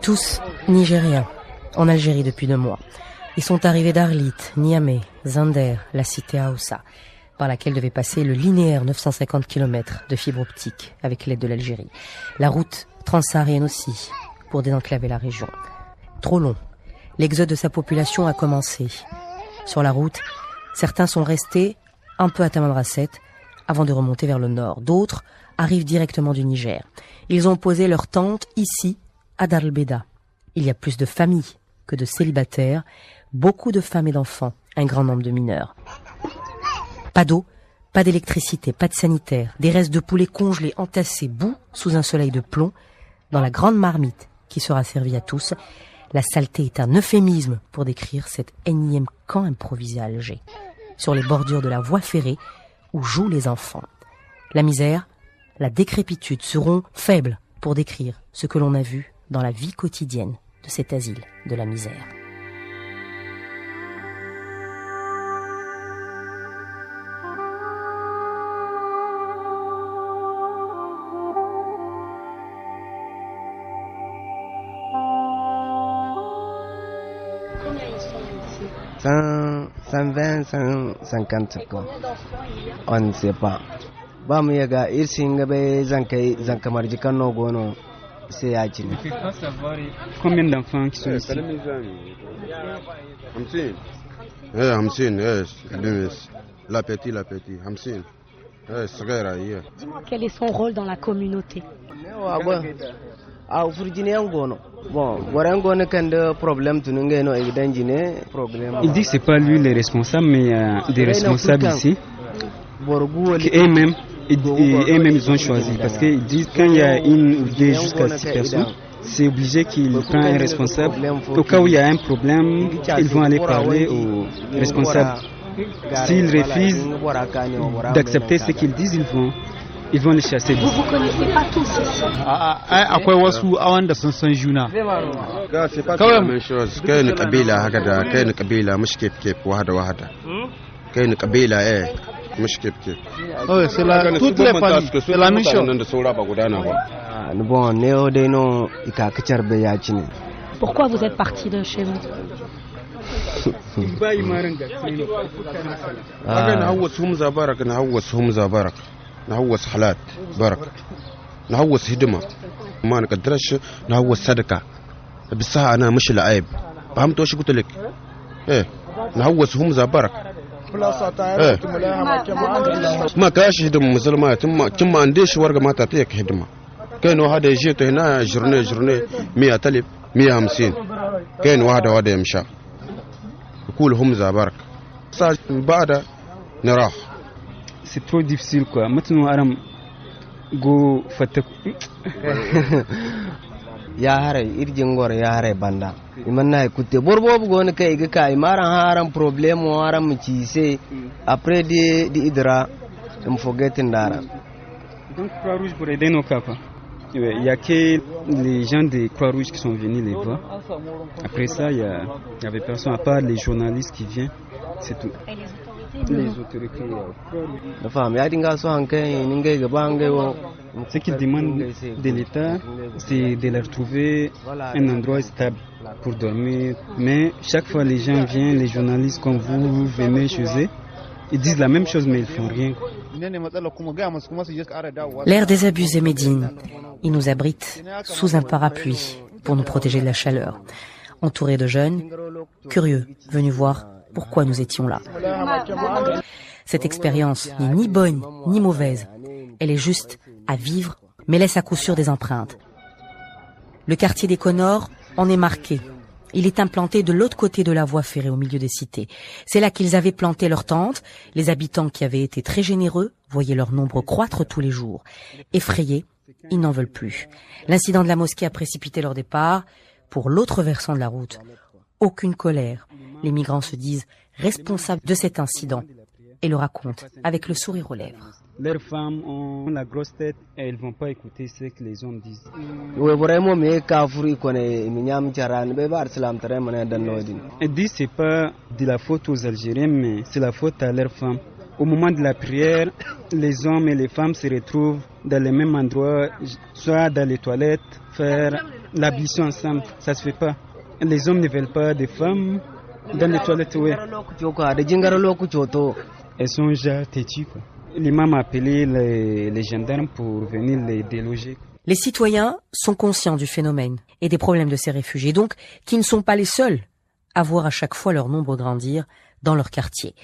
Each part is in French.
Tous Nigériens, en Algérie depuis 2 mois. Ils sont arrivés d'Arlit, Niamey, Zinder, la cité Aoussa, par laquelle devait passer le linéaire 950 km de fibre optique avec l'aide de l'Algérie. La route transsaharienne aussi, pour désenclaver la région. Trop long. L'exode de sa population a commencé. Sur la route, certains sont restés un peu à Tamanrasset avant de remonter vers le nord. D'autres arrivent directement du Niger. Ils ont posé leur tente ici, à Dar el-Beda. Il y a plus de familles que de célibataires, beaucoup de femmes et d'enfants, un grand nombre de mineurs. Pas d'eau, pas d'électricité, pas de sanitaire, des restes de poulets congelés, entassés, bout sous un soleil de plomb, dans la grande marmite qui sera servie à tous. La saleté est un euphémisme pour décrire cet énième camp improvisé à Alger, sur les bordures de la voie ferrée où jouent les enfants. La misère, la décrépitude seront faibles pour décrire ce que l'on a vu dans la vie quotidienne de cet asile de la misère. Combien ils sont ici? 120, 150 quoi. On ne sait pas. Bamuyaga irsingabe zankamarji kanno gono c'est yachi. Je ne peux pas savoir combien d'enfants qui sont ici. La petite, Hamsin. Dis-moi quel est son rôle dans la communauté. Il dit que ce n'est pas lui le responsable, mais il y a des responsables ici qui eux-mêmes ils ont choisi. Parce qu'ils disent que quand il y a une ou deux jusqu'à 6 personnes, c'est obligé qu'il prenne un responsable. Au cas où il y a un problème, ils vont aller parler au responsable. S'ils refusent d'accepter ce qu'ils disent, ils vont les chasser. Vous ne connaissez pas tous ici. Akwai wasu a wanda sun san juna. C'est pas la même chose. Kaine kabila hakada, kaine kabila mush kif wahada. Kaine kabila mush kif. Oh, c'est toutes les familles, c'est la même chose. Bon, néo de no ikakachar be yachine. Pourquoi vous êtes parti de chez vous? نهوس حالات برك نهوس هدمة ما نقدرش نهوس صدقة بالصحة أنا مش العيب فهمت وش قلت لك إيه نهوس همزة برك إيه ما كاش هدمة مسلمات كم عنديش ورقة ما تعطيك هدمة كان واحد يجيت هنا جرني 100,000 150 كان واحد يمشى يقول همزة برك بعد نراح. C'est trop difficile quoi. Maintenant, Aram go fatak. Ya hare irjingor ya hare banda. Imanna écoute borbob go ne kay ga kay maran haram problème o haram ci c'est après di idra me forgetting dara. Donc Croix-Rouge pour aider nos capas. Il y a que les gens de Croix-Rouge qui sont venus les voir. Après ça, il y avait personne à part les journalistes qui viennent. C'est tout. Les autorités. La femme, ya dinga so hanke ninge ga bange wo. Ce qu'ils demandent de l'État, c'est de leur trouver un endroit stable pour dormir. Mais chaque fois les gens viennent, les journalistes comme vous venez chez eux, ils disent la même chose mais ils font rien. L'air désabusé Médine. Ils nous abritent sous un parapluie pour nous protéger de la chaleur. Entourés de jeunes, curieux, venus voir pourquoi nous étions là. Cette expérience n'est ni bonne ni mauvaise. Elle est juste à vivre, mais laisse à coup sûr des empreintes. Le quartier des Conors en est marqué. Il est implanté de l'autre côté de la voie ferrée au milieu des cités. C'est là qu'ils avaient planté leurs tentes. Les habitants qui avaient été très généreux voyaient leur nombre croître tous les jours. Effrayés, ils n'en veulent plus. L'incident de la mosquée a précipité leur départ. Pour l'autre versant de la route, aucune colère. Les migrants se disent responsables de cet incident et le racontent avec le sourire aux lèvres. Leurs femmes ont la grosse tête et elles ne vont pas écouter ce que les hommes disent. Elles disent que ce n'est pas de la faute aux Algériens, mais c'est la faute à leurs femmes. Au moment de la prière, les hommes et les femmes se retrouvent dans le même endroit, soit dans les toilettes, faire l'ablution ensemble, ça se fait pas. Les hommes ne veulent pas des femmes dans les toilettes. Ouais. Elles sont déjà têtues. L'imam a appelé les gendarmes pour venir les déloger. Les citoyens sont conscients du phénomène et des problèmes de ces réfugiés, donc qui ne sont pas les seuls à voir à chaque fois leur nombre grandir dans leur quartier.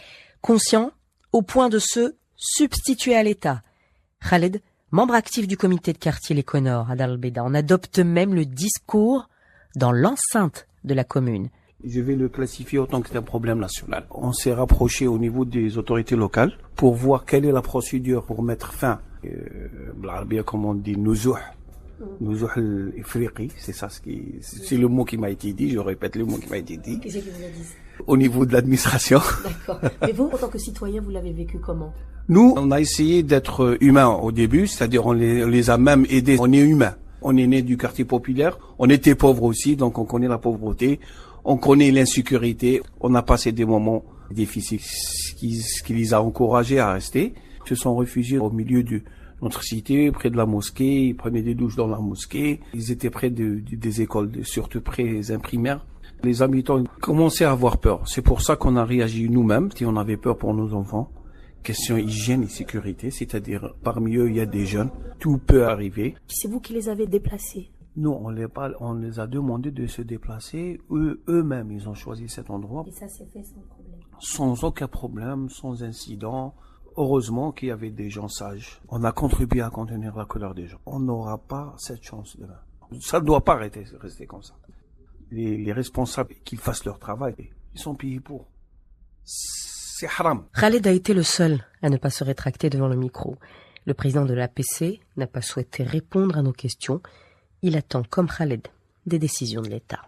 Conscients au point de se substituer à l'État. Khaled, membre actif du comité de quartier Les Connors à Dar el Beida, en adopte même le discours dans l'enceinte de la commune. Je vais le classifier autant que c'est un problème national. On s'est rapproché au niveau des autorités locales pour voir quelle est la procédure pour mettre fin, comme on dit, Nuzouh al-Ifriqi, c'est ça c'est le mot qui m'a été dit, je répète le mot qui m'a été dit. Qu'est-ce que vous avez dit? Au niveau de l'administration. D'accord. Mais vous, en tant que citoyen, vous l'avez vécu comment? Nous, on a essayé d'être humains au début, c'est-à-dire on les a même aidés. On est humains. On est né du quartier populaire. On était pauvres aussi, donc on connaît la pauvreté. On connaît l'insécurité. On a passé des moments difficiles, ce qui les a encouragés à rester. Ils se sont réfugiés au milieu de notre cité, près de la mosquée. Ils prenaient des douches dans la mosquée. Ils étaient près des écoles, surtout près des primaires. Les habitants commençaient à avoir peur. C'est pour ça qu'on a réagi nous-mêmes. Si on avait peur pour nos enfants. Question hygiène et sécurité, c'est-à-dire parmi eux, il y a des jeunes. Tout peut arriver. C'est vous qui les avez déplacés? Non, on les a demandé de se déplacer. Eux-mêmes, ils ont choisi cet endroit. Et ça s'est fait sans problème? Sans aucun problème, sans incident. Heureusement qu'il y avait des gens sages. On a contribué à contenir la colère des gens. On n'aura pas cette chance demain. Ça ne doit pas rester comme ça. Les responsables, qu'ils fassent leur travail, ils sont payés pour. C'est haram. Khaled a été le seul à ne pas se rétracter devant le micro. Le président de l'APC n'a pas souhaité répondre à nos questions. Il attend, comme Khaled, des décisions de l'État.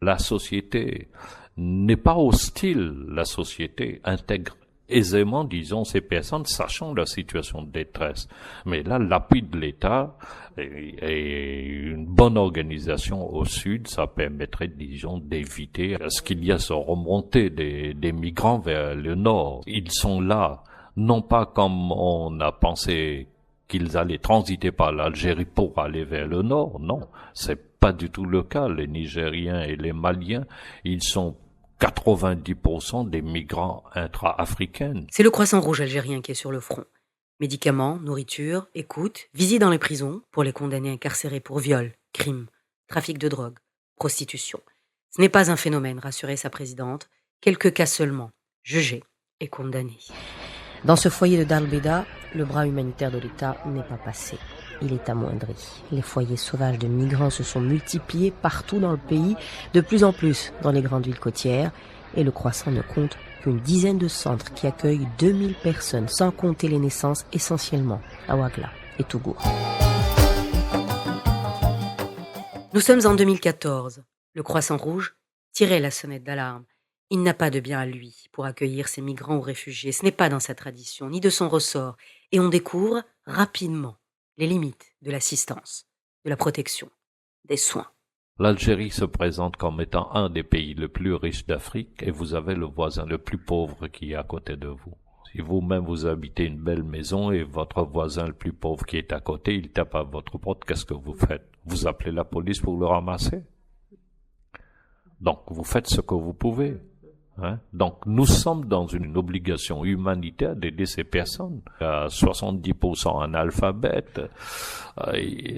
La société n'est pas hostile. La société intègre aisément, disons, ces personnes, sachant leur situation de détresse. Mais là, l'appui de l'État et une bonne organisation au sud, ça permettrait, disons, d'éviter ce qu'il y a cette remontée des migrants vers le nord. Ils sont là, non pas comme on a pensé qu'ils allaient transiter par l'Algérie pour aller vers le nord, non, c'est pas du tout le cas. Les Nigériens et les Maliens, ils sont 90% des migrants intra-africains. C'est le Croissant Rouge algérien qui est sur le front. Médicaments, nourriture, écoute, visite dans les prisons pour les condamnés incarcérés pour viol, crime, trafic de drogue, prostitution. Ce n'est pas un phénomène, rassurait sa présidente, quelques cas seulement, jugés et condamnés. Dans ce foyer de Dar el Beida, le bras humanitaire de l'État n'est pas passé. Il est amoindri. Les foyers sauvages de migrants se sont multipliés partout dans le pays, de plus en plus dans les grandes villes côtières, et le Croissant ne compte qu'une dizaine de centres qui accueillent 2000 personnes, sans compter les naissances essentiellement à Ouagla et Tougour. Nous sommes en 2014. Le Croissant Rouge tirait la sonnette d'alarme. Il n'a pas de bien à lui pour accueillir ces migrants ou réfugiés. Ce n'est pas dans sa tradition, ni de son ressort. Et on découvre rapidement les limites de l'assistance, de la protection, des soins. L'Algérie se présente comme étant un des pays les plus riches d'Afrique et vous avez le voisin le plus pauvre qui est à côté de vous. Si vous-même vous habitez une belle maison et votre voisin le plus pauvre qui est à côté, il tape à votre porte, qu'est-ce que vous faites? Vous appelez la police pour le ramasser? Donc vous faites ce que vous pouvez. Donc nous sommes dans une obligation humanitaire d'aider ces personnes. Il y a 70% analphabètes,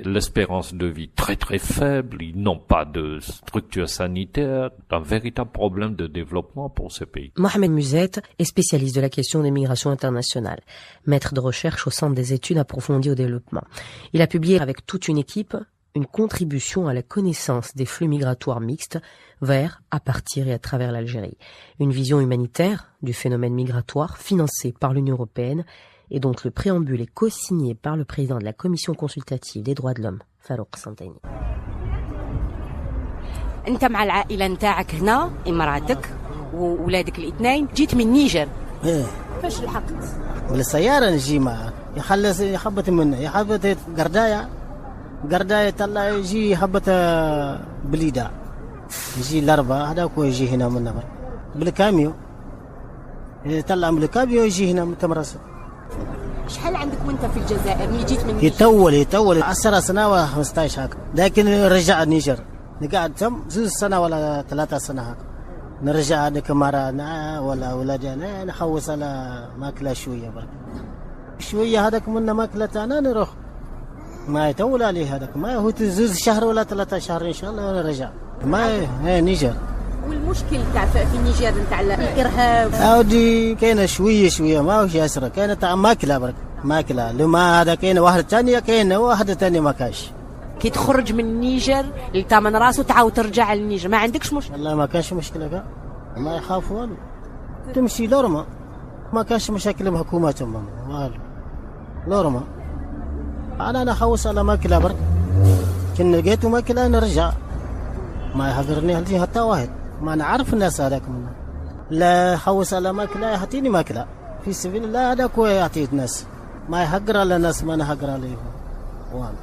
l'espérance de vie très très faible, ils n'ont pas de structure sanitaire, un véritable problème de développement pour ces pays. Mohamed Muzet est spécialiste de la question des migrations internationales, maître de recherche au Centre des études approfondies au développement. Il a publié avec toute une équipe une contribution à la connaissance des flux migratoires mixtes vers, à partir et à travers l'Algérie. Une vision humanitaire du phénomène migratoire financée par l'Union européenne et dont le préambule est co-signé par le président de la Commission consultative des droits de l'homme, Farouk Santani. انت مع العائله نتاعك هنا امراتك وولادك الاثنين جيت من نيجر. فاش لحقت؟ بالسياره نجي معه يخبط منه يخبط قرداية طلع يجي هبط بليدا يجي الأربعة هذاك يجي هنا من نفر بالكاميو طلع من الكاميو يجي هنا من تمرسة شحال عندك وانت في الجزائر ملي جيت من يتول 10 سنة ولا 15 هكا، لكن رجع النيجر نقعد تم 2 سنة ولا 3 سنة هكا، نرجع هذيك مرة أنا ولا ولادي أنا نحوس على ماكلة شوية برك شوية، هذاك منا ماكلة أنا نروح ما يطول عليه، هذاك ما هو 2 شهر ولا 3 شهر إن شاء الله ونرجع. ما هي نيجر. والمشكل تاع في النيجر نتاع الارهاب هاودي كاينه شويه ما هوش ياسر، كاينه تاع ماكله برك ماكله لما هذا كاينه واحده ثانيه، كاينه واحده ثانيه ما كاش. كي تخرج من النيجر لتمن راسه تعاود ترجع للنيجر ما عندكش مشكل؟ والله ما كانش مشكله كا. ما يخاف والو، تمشي لورما ما كانش مشاكل مع حكومتهم والو لورما. انا نحوس على ماكله برك، كن لقيت ماكله نرجع ما يحضرني هلتي حتى واحد، ما نعرف الناس هذاك منه. لا حوس على ماكله يعطيني ماكله في سبيل الله، هذاك هو يعطي الناس ما يحقر على الناس ما نحقر عليهم.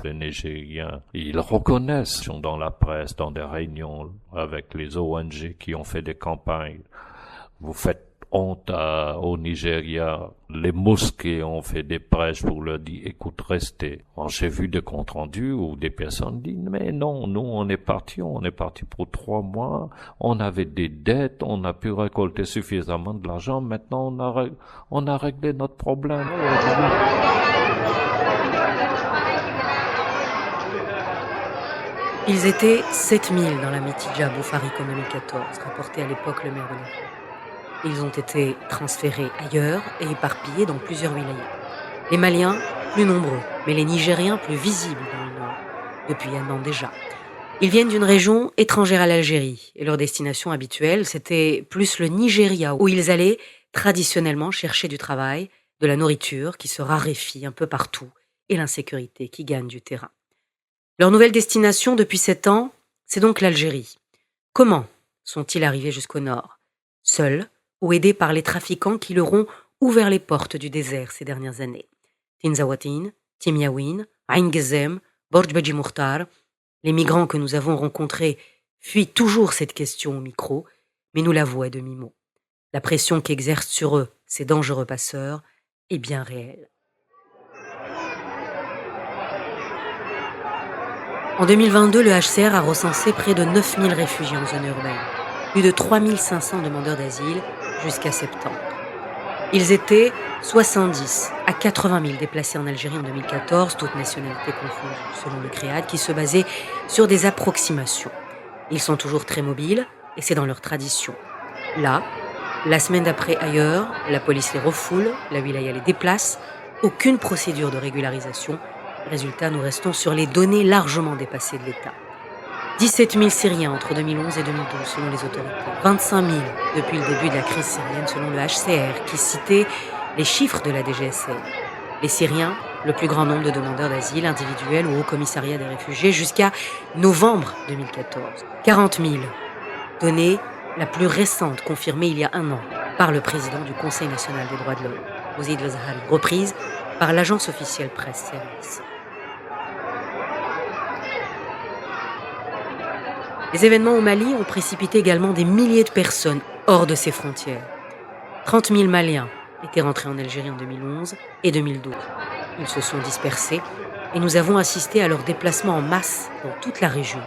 Les Nigériens, ils reconnaissent dans la presse, dans des réunions avec les ONG qui ont fait des campagnes. Vous faites honte au Nigeria. Les mosquées ont fait des prêches pour leur dire, écoute, restez. J'ai vu des comptes rendus où des personnes disent, mais non, nous, on est parti pour 3 mois, on avait des dettes, on a pu récolter suffisamment de l'argent, maintenant on a réglé notre problème. Ils étaient 7000 dans la Mitidja Boufarik en 2014, rapportait à l'époque le maire de la ville. Ils ont été transférés ailleurs et éparpillés dans plusieurs wilayas. Les Maliens, plus nombreux, mais les Nigériens plus visibles dans le nord, depuis 1 an déjà. Ils viennent d'une région étrangère à l'Algérie, et leur destination habituelle, c'était plus le Nigeria, où ils allaient traditionnellement chercher du travail, de la nourriture qui se raréfie un peu partout, et l'insécurité qui gagne du terrain. Leur nouvelle destination depuis 7 ans, c'est donc l'Algérie. Comment sont-ils arrivés jusqu'au nord? Seuls ou aidés par les trafiquants qui leur ont ouvert les portes du désert ces dernières années. Tinzawatin, Timiaouine, Ain Gezem, Borj Beji Mourtar, les migrants que nous avons rencontrés fuient toujours cette question au micro, mais nous l'avouons à demi-mot. La pression qu'exercent sur eux ces dangereux passeurs est bien réelle. En 2022, le HCR a recensé près de 9000 réfugiés en zone urbaine, plus de 3500 demandeurs d'asile jusqu'à septembre. Ils étaient 70 à 80 000 déplacés en Algérie en 2014, toutes nationalités confondues, selon le CREAD, qui se basait sur des approximations. Ils sont toujours très mobiles, et c'est dans leur tradition. Là, la semaine d'après ailleurs, la police les refoule, la wilaya les déplace, aucune procédure de régularisation. Résultat, nous restons sur les données largement dépassées de l'État. 17 000 Syriens entre 2011 et 2012 selon les autorités. 25 000 depuis le début de la crise syrienne selon le HCR qui citait les chiffres de la DGSN. Les Syriens, le plus grand nombre de demandeurs d'asile individuels au Haut Commissariat des réfugiés jusqu'à novembre 2014. 40 000. Donnée la plus récente confirmée il y a 1 an par le président du Conseil national des droits de l'homme, Ouzid Lezahari, reprise par l'agence officielle Presse Service. Les événements au Mali ont précipité également des milliers de personnes hors de ses frontières. 30 000 Maliens étaient rentrés en Algérie en 2011 et 2012. Ils se sont dispersés et nous avons assisté à leur déplacement en masse dans toute la région.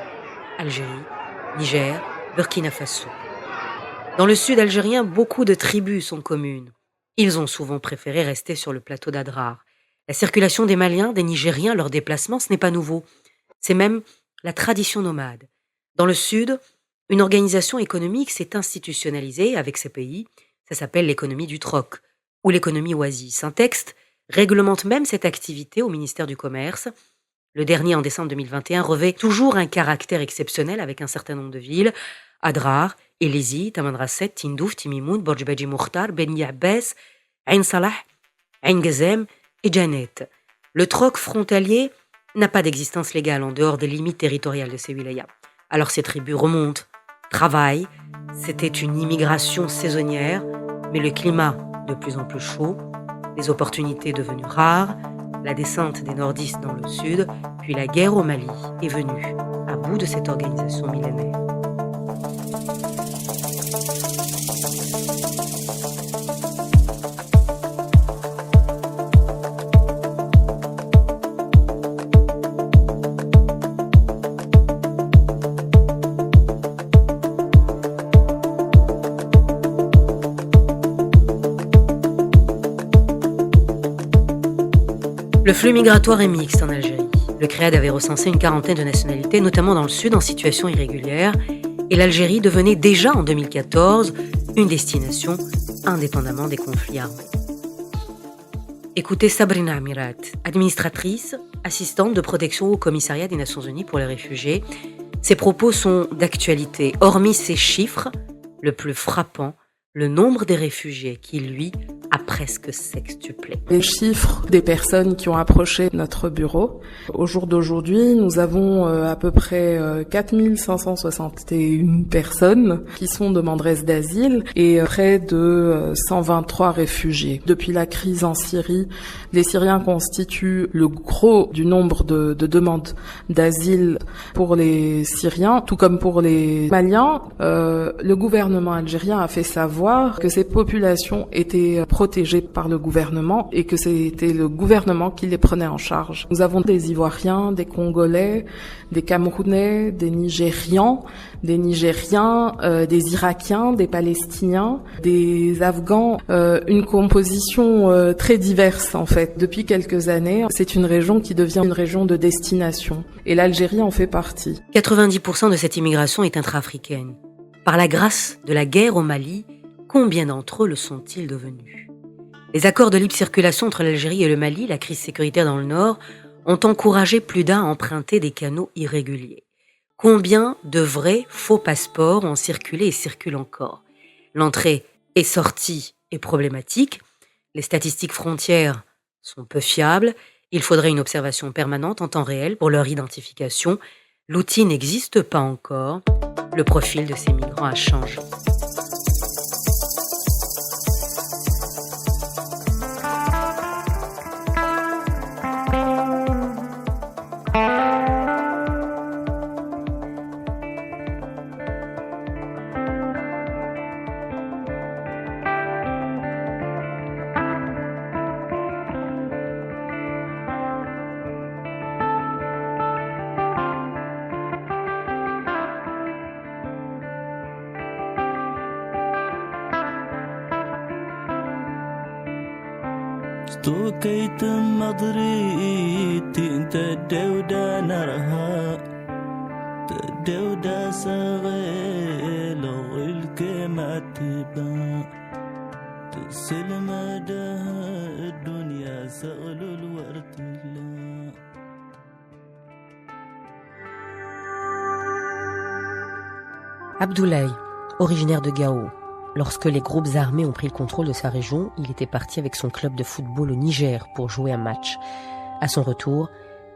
Algérie, Niger, Burkina Faso. Dans le sud algérien, beaucoup de tribus sont communes. Ils ont souvent préféré rester sur le plateau d'Adrar. La circulation des Maliens, des Nigériens, leur déplacement, ce n'est pas nouveau. C'est même la tradition nomade. Dans le sud, une organisation économique s'est institutionnalisée avec ces pays. Ça s'appelle l'économie du troc ou l'économie oasis. Un texte réglemente même cette activité au ministère du Commerce. Le dernier, en décembre 2021, revêt toujours un caractère exceptionnel avec un certain nombre de villes. Adrar, Elizi, Tamanrasset, Tindouf, Timimoun, Borj Beji Mourtar, Beni Abbas, Ain Salah, Ain Gezem et Janet. Le troc frontalier n'a pas d'existence légale en dehors des limites territoriales de ces wilayas. Alors ces tribus remontent, travaillent. C'était une immigration saisonnière, mais le climat de plus en plus chaud, les opportunités devenues rares, la descente des nordistes dans le sud, puis la guerre au Mali est venue à bout de cette organisation millénaire. Le flux migratoire est mixte en Algérie. Le CREAD avait recensé une quarantaine de nationalités, notamment dans le sud, en situation irrégulière. Et l'Algérie devenait déjà en 2014 une destination indépendamment des conflits armés. Écoutez Sabrina Amirat, administratrice, assistante de protection au commissariat des Nations Unies pour les réfugiés. Ses propos sont d'actualité. Hormis ces chiffres, le plus frappant, le nombre des réfugiés qui, lui, a presque sextuplé. Les chiffres des personnes qui ont approché notre bureau. Au jour d'aujourd'hui, nous avons à peu près 4561 personnes qui sont demanderesses d'asile et près de 123 réfugiés. Depuis la crise en Syrie, les Syriens constituent le gros du nombre de demandes d'asile pour les Syriens, tout comme pour les Maliens. Le gouvernement algérien a fait savoir que ces populations étaient protégées par le gouvernement et que c'était le gouvernement qui les prenait en charge. Nous avons des Ivoiriens, des Congolais, des Camerounais, des Nigériens, des Irakiens, des Palestiniens, des Afghans, une composition très diverse en fait. Depuis quelques années, c'est une région qui devient une région de destination et l'Algérie en fait partie. 90% de cette immigration est intra-africaine. Par la grâce de la guerre au Mali, combien d'entre eux le sont-ils devenus ? Les accords de libre circulation entre l'Algérie et le Mali, la crise sécuritaire dans le Nord, ont encouragé plus d'un à emprunter des canaux irréguliers. Combien de vrais faux passeports ont circulé et circulent encore ? L'entrée et sortie est problématique. Les statistiques frontières sont peu fiables. Il faudrait une observation permanente en temps réel pour leur identification. L'outil n'existe pas encore. Le profil de ces migrants a changé. توكيت مضريت انت الدودة نرها الدودة صغير والكما تبا تسلم ده الدنيا سغل الورد الله. Abdoulaye, originaire de Gao. Lorsque les groupes armés ont pris le contrôle de sa région, il était parti avec son club de football au Niger pour jouer un match. À son retour,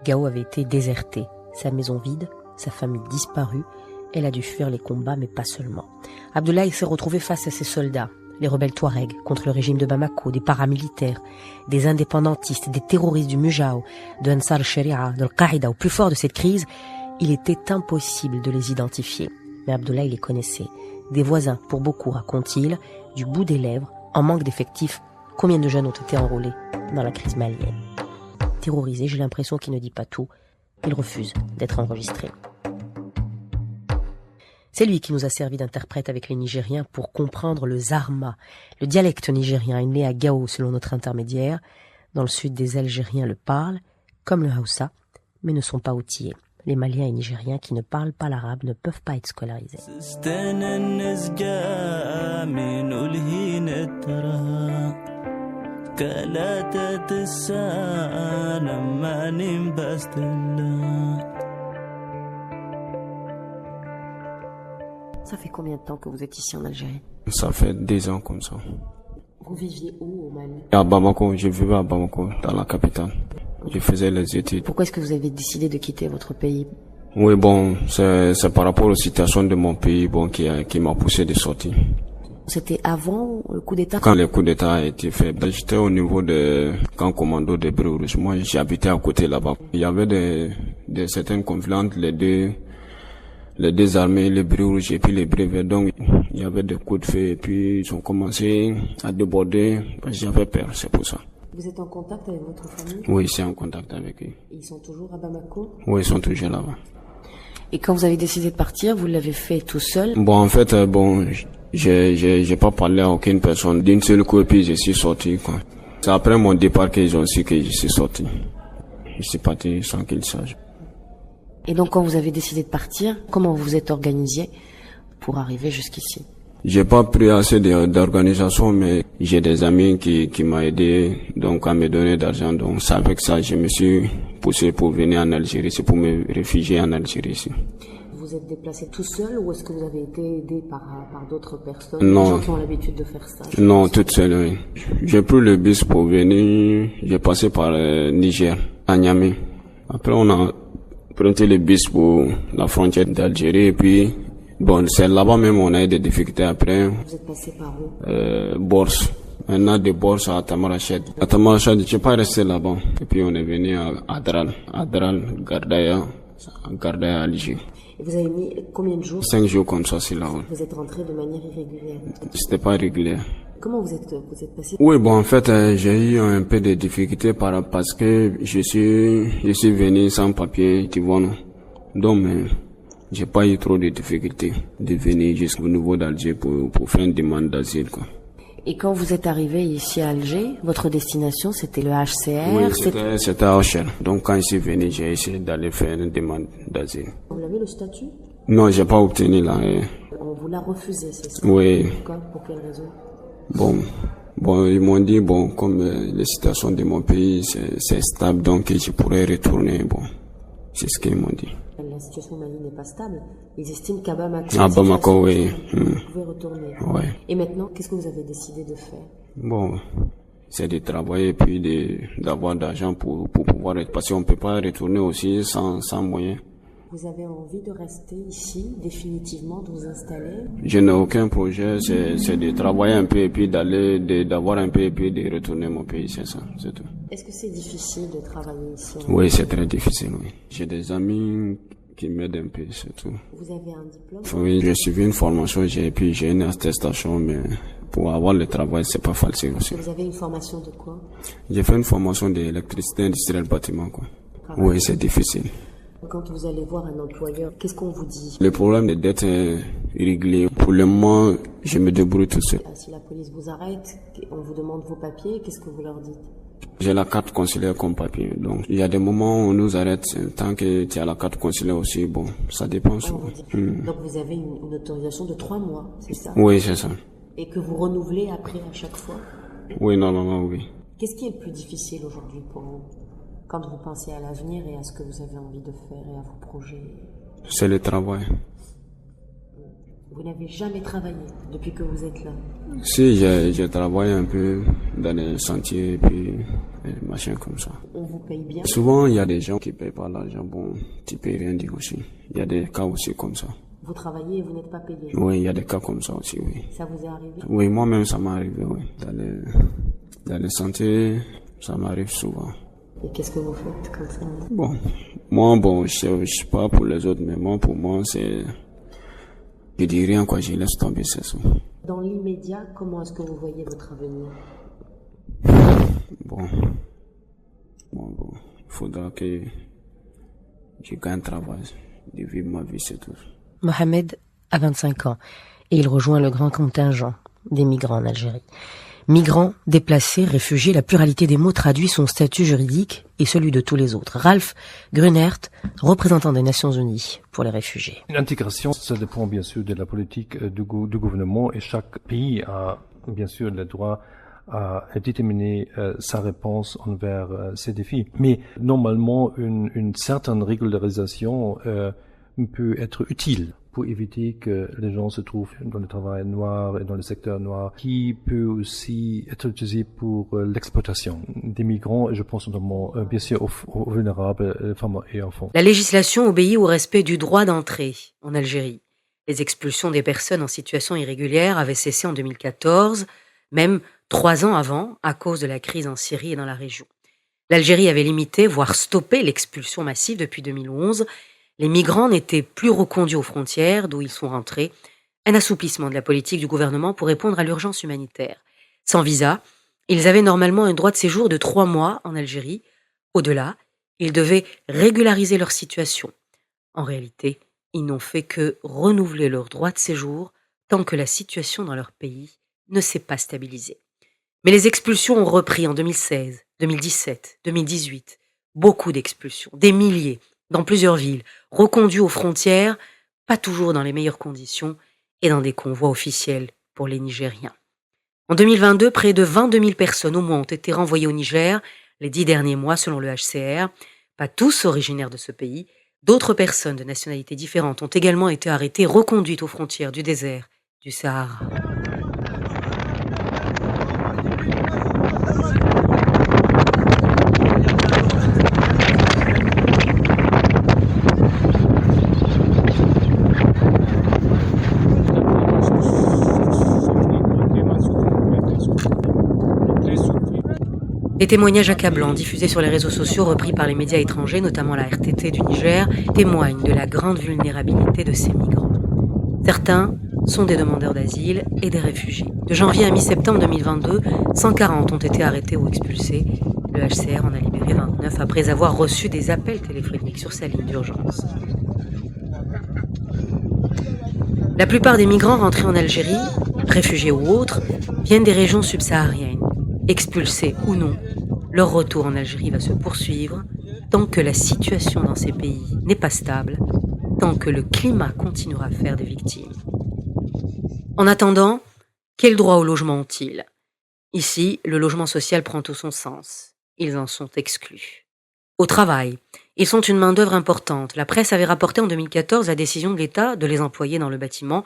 Gao avait été déserté, sa maison vide, sa famille disparue. Elle a dû fuir les combats, mais pas seulement. Abdoulaye s'est retrouvé face à ses soldats, les rebelles Touaregs contre le régime de Bamako, des paramilitaires, des indépendantistes, des terroristes du Mujao, de Ansar al-Sharia, de Al-Qaïda. Au plus fort de cette crise, il était impossible de les identifier. Mais Abdoulaye les connaissait. Des voisins, pour beaucoup, racontent-ils, du bout des lèvres, en manque d'effectifs, combien de jeunes ont été enrôlés dans la crise malienne. Terrorisé, j'ai l'impression qu'il ne dit pas tout. Il refuse d'être enregistré. C'est lui qui nous a servi d'interprète avec les Nigériens pour comprendre le Zarma, le dialecte nigérien né à Gao selon notre intermédiaire. Dans le sud, des Algériens le parlent, comme le Hausa, mais ne sont pas outillés. Les Maliens et Nigériens qui ne parlent pas l'arabe ne peuvent pas être scolarisés. Ça fait combien de temps que vous êtes ici en Algérie? Ça fait 2 ans comme ça. Vous viviez où au Mali? À Bamako, je vivais à Bamako, dans la capitale. Je faisais les études. Pourquoi est-ce que vous avez décidé de quitter votre pays? Oui, bon, c'est par rapport aux situations de mon pays, bon, qui m'a poussé de sortir. C'était avant le coup d'État? Quand le coup d'État a été fait, j'étais au niveau de camp commando de Bruges. Moi, j'habitais à côté là-bas. Il y avait de certaines conflits entre les deux armées, les Bruges et puis les Brevets. Donc, il y avait des coups de feu et puis ils ont commencé à déborder. J'avais peur, c'est pour ça. Vous êtes en contact avec votre famille? Oui, c'est en contact avec eux. Et ils sont toujours à Bamako? Oui, ils sont toujours là-bas. Et quand vous avez décidé de partir, vous l'avez fait tout seul? Bon, en fait, j'ai pas parlé à aucune personne. D'une seule coup, et puis je suis sorti, quoi. C'est après mon départ qu'ils ont su que je suis sorti. je suis parti sans qu'il sache. Et donc quand vous avez décidé de partir, comment vous vous êtes organisé pour arriver jusqu'ici? J'ai pas pris assez d'organisation, mais j'ai des amis qui m'ont aidé donc à me donner d'argent. Donc c'est avec ça je me suis poussé pour venir en Algérie, c'est pour me réfugier en Algérie ici. Vous êtes déplacé tout seul ou est-ce que vous avez été aidé par d'autres personnes, non, des gens qui ont l'habitude de faire ça? Non, toute seule, oui. J'ai pris le bus pour venir, j'ai passé par Niger, à Niamey. Après on a pris le bus pour la frontière d'Algérie et puis bon, c'est là-bas même on a eu des difficultés après. Vous êtes passé par où? Borse. Maintenant de Borse à Tamarached. À Tamarached, je suis pas resté là-bas. Et puis on est venu à Adral, Gardaya Alger. Et vous avez mis combien de jours? 5 jours comme ça, c'est là. Ouais. Vous êtes rentré de manière irrégulière? C'était pas régulier. Comment vous êtes passé? Oui, bon, en fait, j'ai eu un peu de difficultés parce que je suis venu sans papier, tu vois, non. Donc, j'ai pas eu trop de difficultés de venir jusqu'au niveau d'Alger pour faire une demande d'asile, quoi. Et quand vous êtes arrivé ici à Alger, votre destination c'était le HCR? Oui, c'était à HCR. Donc quand je suis venu, j'ai essayé d'aller faire une demande d'asile. Vous avez le statut? Non, j'ai pas obtenu là. On vous l'a refusé, c'est ça? Oui. Pourquoi? Pour quelle raison? Bon, ils m'ont dit, comme la situation de mon pays, c'est stable, donc je pourrais retourner, c'est ce qu'ils m'ont dit. La situation au Mali n'est pas stable. Ils estiment qu'à Bamako, oui. Vous pouvez retourner. Ouais. Et maintenant, qu'est-ce que vous avez décidé de faire? C'est de travailler et puis d'avoir d'argent pour pouvoir être, parce qu'on peut pas retourner aussi sans moyens. Vous avez envie de rester ici, définitivement, de vous installer? Je n'ai aucun projet, c'est de travailler un peu et puis d'avoir un peu et puis de retourner mon pays, c'est ça, c'est tout. Est-ce que c'est difficile de travailler ici? Oui, c'est très difficile, oui. J'ai des amis qui m'aident un peu, c'est tout. Vous avez un diplôme? Oui, j'ai suivi une formation et puis j'ai une attestation, mais pour avoir le travail, c'est pas facile aussi. Vous avez une formation de quoi? J'ai fait une formation d'électricité industrielle bâtiment, quoi. Oui, c'est difficile. Quand vous allez voir un employeur, qu'est-ce qu'on vous dit? Le problème est d'être irrégulier. Pour le moment, je me débrouille tout seul. Si la police vous arrête, on vous demande vos papiers, qu'est-ce que vous leur dites? J'ai la carte consulaire comme papier. Donc, il y a des moments où on nous arrête. Tant que tu as la carte consulaire aussi, ça dépend. Donc, vous avez une autorisation de 3 mois, c'est ça? Oui, c'est ça. Et que vous renouvelez après à chaque fois? Oui, normalement, oui. Qu'est-ce qui est le plus difficile aujourd'hui pour vous? Quand vous pensez à l'avenir et à ce que vous avez envie de faire et à vos projets? C'est le travail. Vous n'avez jamais travaillé depuis que vous êtes là? Si, j'ai travaillé un peu dans les sentiers et puis machin comme ça. On vous paye bien? Souvent, il y a des gens qui ne payent pas l'argent. Tu ne payes rien dire aussi. Il y a des cas aussi comme ça. Vous travaillez et vous n'êtes pas payé? Oui, il y a des cas comme ça aussi, oui. Ça vous est arrivé? Oui, moi-même, ça m'est arrivé, oui. Dans les sentiers, ça m'arrive souvent. Et qu'est-ce que vous faites comme ça? Moi, je sais pas pour les autres, mais pour moi, c'est... Je dis rien, quoi, je laisse tomber, c'est ça. Dans l'immédiat, comment est-ce que vous voyez votre avenir? Il faudra que je gagne travail, de vivre ma vie, c'est tout. Mohamed a 25 ans et il rejoint le grand contingent des migrants en Algérie. Migrants, déplacés, réfugiés, la pluralité des mots traduit son statut juridique et celui de tous les autres. Ralph Grunert, représentant des Nations Unies pour les réfugiés. L'intégration, ça dépend bien sûr de la politique du gouvernement et chaque pays a bien sûr le droit à déterminer sa réponse envers ces défis. Mais normalement, une certaine régularisation peut être utile pour éviter que les gens se trouvent dans le travail noir et dans le secteur noir, qui peut aussi être utilisé pour l'exploitation des migrants, et je pense notamment bien sûr aux vulnérables, femmes et enfants. La législation obéit au respect du droit d'entrée en Algérie. Les expulsions des personnes en situation irrégulière avaient cessé en 2014, même 3 ans avant, à cause de la crise en Syrie et dans la région. L'Algérie avait limité, voire stoppé l'expulsion massive depuis 2011. Les migrants n'étaient plus reconduits aux frontières d'où ils sont rentrés, un assouplissement de la politique du gouvernement pour répondre à l'urgence humanitaire. Sans visa, ils avaient normalement un droit de séjour de 3 mois en Algérie. Au-delà, ils devaient régulariser leur situation. En réalité, ils n'ont fait que renouveler leur droit de séjour tant que la situation dans leur pays ne s'est pas stabilisée. Mais les expulsions ont repris en 2016, 2017, 2018, Beaucoup d'expulsions, des milliers, dans plusieurs villes, reconduits aux frontières, pas toujours dans les meilleures conditions, et dans des convois officiels pour les Nigériens. En 2022, près de 22 000 personnes au moins ont été renvoyées au Niger les 10 derniers mois selon le HCR. Pas tous originaires de ce pays. D'autres personnes de nationalités différentes ont également été arrêtées, reconduites aux frontières du désert du Sahara. Les témoignages accablants diffusés sur les réseaux sociaux repris par les médias étrangers, notamment la RTT du Niger, témoignent de la grande vulnérabilité de ces migrants. Certains sont des demandeurs d'asile et des réfugiés. De janvier à mi-septembre 2022, 140 ont été arrêtés ou expulsés. Le HCR en a libéré 29 après avoir reçu des appels téléphoniques sur sa ligne d'urgence. La plupart des migrants rentrés en Algérie, réfugiés ou autres, viennent des régions subsahariennes. Expulsés ou non, leur retour en Algérie va se poursuivre tant que la situation dans ces pays n'est pas stable, tant que le climat continuera à faire des victimes. En attendant, quel droit au logement ont-ils ? Ici, le logement social prend tout son sens. Ils en sont exclus. Au travail, ils sont une main-d'œuvre importante. La presse avait rapporté en 2014 la décision de l'État de les employer dans le bâtiment.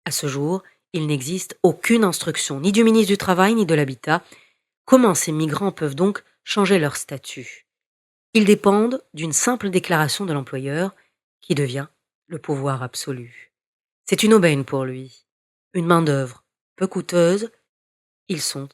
À ce jour, il n'existe aucune instruction, ni du ministre du Travail, ni de l'Habitat. Comment ces migrants peuvent donc changer leur statut ? Ils dépendent d'une simple déclaration de l'employeur qui devient le pouvoir absolu. C'est une aubaine pour lui, une main-d'œuvre peu coûteuse. Ils sont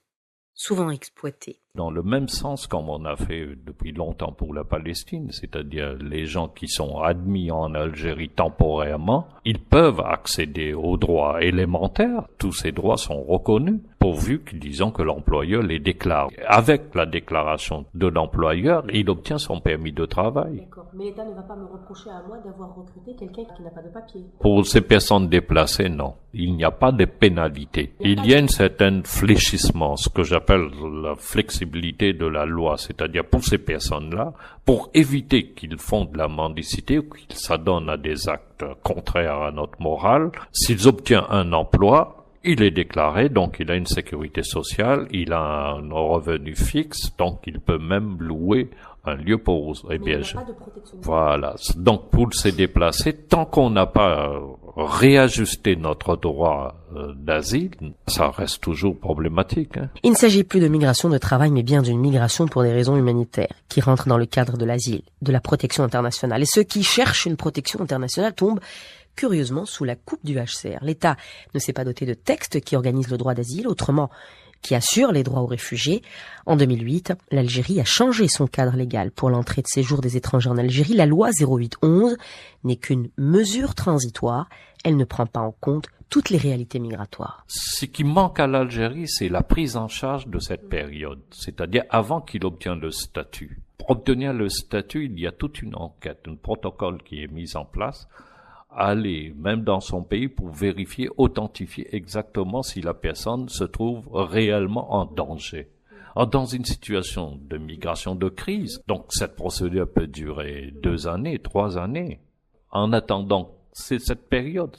souvent exploités. Dans le même sens comme on a fait depuis longtemps pour la Palestine, c'est-à-dire les gens qui sont admis en Algérie temporairement, ils peuvent accéder aux droits élémentaires. Tous ces droits sont reconnus, pourvu que, disons, que l'employeur les déclare. Avec la déclaration de l'employeur, il obtient son permis de travail. D'accord, mais l'État ne va pas me reprocher à moi d'avoir recruté quelqu'un qui n'a pas de papier. Pour ces personnes déplacées, non. Il n'y a pas de pénalité. Il y a un certain fléchissement, ce que j'appelle la flexibilité de la loi, c'est-à-dire pour ces personnes-là, pour éviter qu'ils font de la mendicité ou qu'ils s'adonnent à des actes contraires à notre morale, s'ils obtiennent un emploi, il est déclaré, donc il a une sécurité sociale, il a un revenu fixe, donc il peut même louer un lieu pour héberger. Voilà. Donc pour ces déplacés, tant qu'on n'a pas réajusté notre droit d'asile, ça reste toujours problématique. Il ne s'agit plus de migration de travail, mais bien d'une migration pour des raisons humanitaires, qui rentrent dans le cadre de l'asile, de la protection internationale. Et ceux qui cherchent une protection internationale tombent curieusement sous la coupe du HCR. L'État ne s'est pas doté de textes qui organisent le droit d'asile, autrement qui assure les droits aux réfugiés. En 2008, l'Algérie a changé son cadre légal pour l'entrée de séjour des étrangers en Algérie. La loi 0811 n'est qu'une mesure transitoire. Elle ne prend pas en compte toutes les réalités migratoires. Ce qui manque à l'Algérie, c'est la prise en charge de cette période, c'est-à-dire avant qu'il obtienne le statut. Pour obtenir le statut, il y a toute une enquête, un protocole qui est mis en place, aller même dans son pays pour vérifier, authentifier exactement si la personne se trouve réellement en danger. Alors, dans une situation de migration de crise, donc cette procédure peut durer 2 années, 3 années. En attendant, c'est cette période,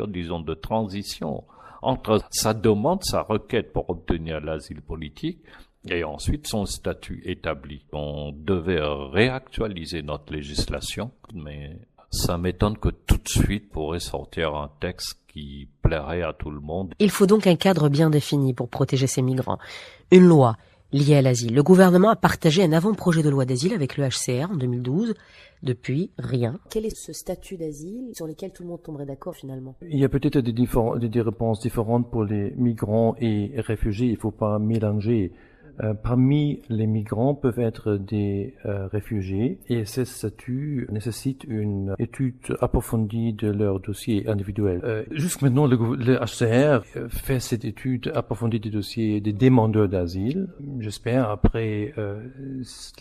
disons, de transition entre sa demande, sa requête pour obtenir l'asile politique et ensuite son statut établi. On devait réactualiser notre législation, mais ça m'étonne que tout de suite pourrait sortir un texte qui plairait à tout le monde. Il faut donc un cadre bien défini pour protéger ces migrants. Une loi liée à l'asile. Le gouvernement a partagé un avant-projet de loi d'asile avec le HCR en 2012. Depuis, rien. Quel est ce statut d'asile sur lequel tout le monde tomberait d'accord finalement ? Il y a peut-être des réponses différentes pour les migrants et réfugiés. Il ne faut pas mélanger. Parmi les migrants peuvent être des réfugiés et ces statuts nécessitent une étude approfondie de leur dossier individuel. Jusque maintenant, le HCR fait cette étude approfondie des dossiers des demandeurs d'asile. J'espère, après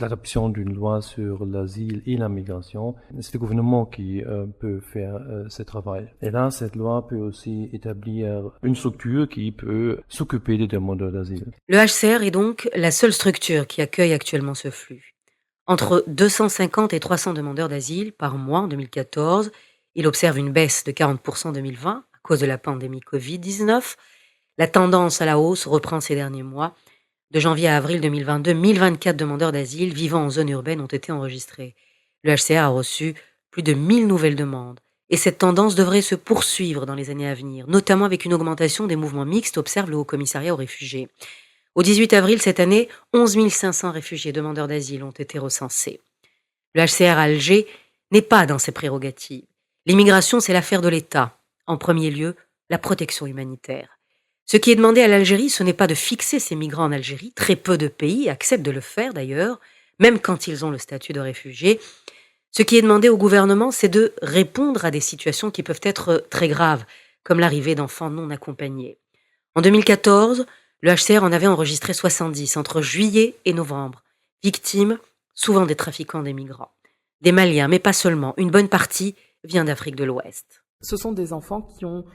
l'adoption d'une loi sur l'asile et la migration, c'est le gouvernement qui peut faire ce travail. Et là, cette loi peut aussi établir une structure qui peut s'occuper des demandeurs d'asile. Le HCR est donc la seule structure qui accueille actuellement ce flux. Entre 250 et 300 demandeurs d'asile par mois en 2014. Il observe une baisse de 40% en 2020 à cause de la pandémie Covid-19. La tendance à la hausse reprend ces derniers mois. De janvier à avril 2022, 1024 demandeurs d'asile vivant en zone urbaine ont été enregistrés. Le HCR a reçu plus de 1000 nouvelles demandes. Et cette tendance devrait se poursuivre dans les années à venir, notamment avec une augmentation des mouvements mixtes, observe le Haut-Commissariat aux réfugiés. Au 18 avril cette année, 11 500 réfugiés demandeurs d'asile ont été recensés. Le HCR à Alger n'est pas dans ses prérogatives. L'immigration, c'est l'affaire de l'État. En premier lieu, la protection humanitaire. Ce qui est demandé à l'Algérie, ce n'est pas de fixer ces migrants en Algérie. Très peu de pays acceptent de le faire d'ailleurs, même quand ils ont le statut de réfugiés. Ce qui est demandé au gouvernement, c'est de répondre à des situations qui peuvent être très graves, comme l'arrivée d'enfants non accompagnés. En 2014, le HCR en avait enregistré 70 entre juillet et novembre, victimes souvent des trafiquants des migrants. Des Maliens, mais pas seulement, une bonne partie vient d'Afrique de l'Ouest. Ce sont des enfants qui ont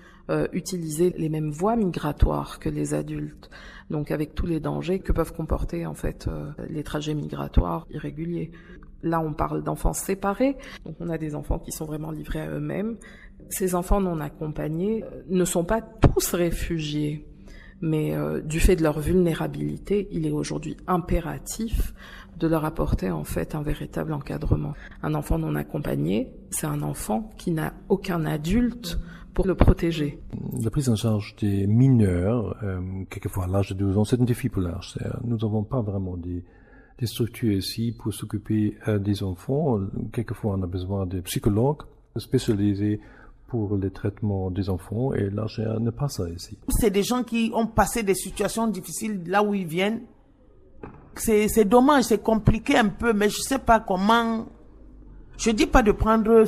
utilisé les mêmes voies migratoires que les adultes, donc avec tous les dangers que peuvent comporter en fait les trajets migratoires irréguliers. Là, on parle d'enfants séparés, donc on a des enfants qui sont vraiment livrés à eux-mêmes. Ces enfants non accompagnés ne sont pas tous réfugiés, mais du fait de leur vulnérabilité, il est aujourd'hui impératif de leur apporter en fait un véritable encadrement. Un enfant non accompagné, c'est un enfant qui n'a aucun adulte pour le protéger. La prise en charge des mineurs, quelquefois à l'âge de 12 ans, c'est un défi pour l'HCR. Nous n'avons pas vraiment des structures ici pour s'occuper des enfants. Quelquefois, on a besoin de psychologues spécialisés pour le traitement des enfants et l'HCR n'est pas ça ici. C'est des gens qui ont passé des situations difficiles là où ils viennent. C'est dommage, c'est compliqué un peu, mais je sais pas comment. Je dis pas de prendre